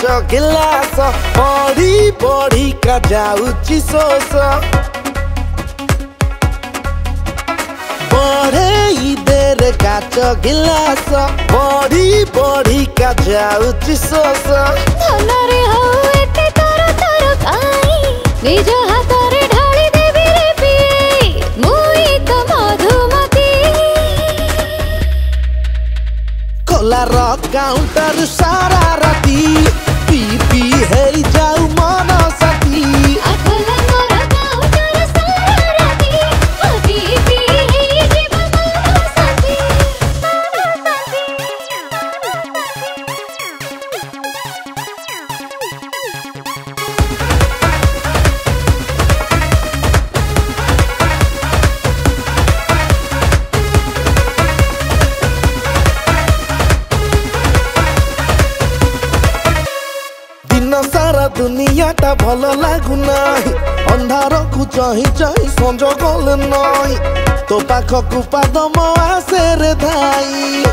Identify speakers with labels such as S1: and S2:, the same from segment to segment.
S1: काच गिलास बढ़ी बढ़ी का जाऊची सोस बढ़े इधर काच गिलास बढ़ी बढ़ी का जाऊची सोस
S2: धनरे हो एते तर तर काई निज हाथ रे ढाली देबी रे पिए मुई तो मधुमती
S1: कोलार काउंटर सारा राती पी पी है जाऊ मन साथी
S2: आखला मोर काउंटर सारा राती पी पी हे जीव मन साथी
S1: सारा दुनिया टा भल लागुना अंधार को चाही चाही संज गल नई तो पाख को पादम आसे रे धाई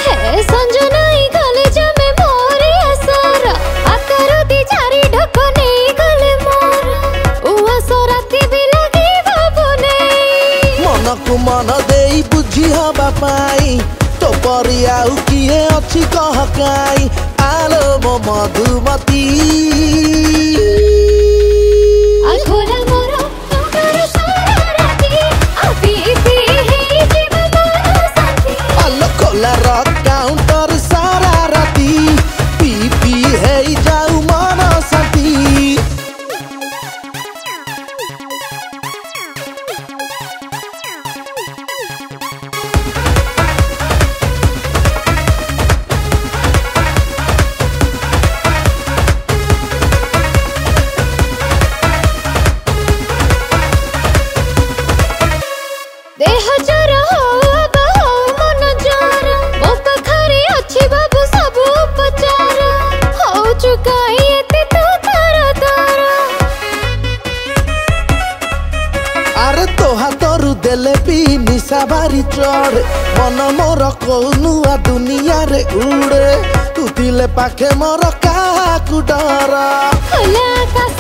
S2: हे संजनाई गले जमे मोरे असर आकर दी जारी ढक नहीं गले मोर उस राती भी लगी बाबुने
S1: मन को मन देई बुझी हवा पाई तो परिया किए अच्छी कह काई आलो मो मधुमती
S2: आखोला मोर काउंटर सारा राती पी पी हे जीव मन साथी
S1: आलो कोलार काउंटर सारा राती पी पी है जाऊ मन साथी
S2: देह जर हो अब हो मन जर मो पाखरे अच्छी बाबू सब उपचार हो चुकाई एते तू तर तर
S1: अरे तो हाथरू देले भी निशा बारी चढ़ मन मोर कौनुआ दुनिया रे उड़े तू दिले पाखे मोर काकू डर
S2: खुला आकाश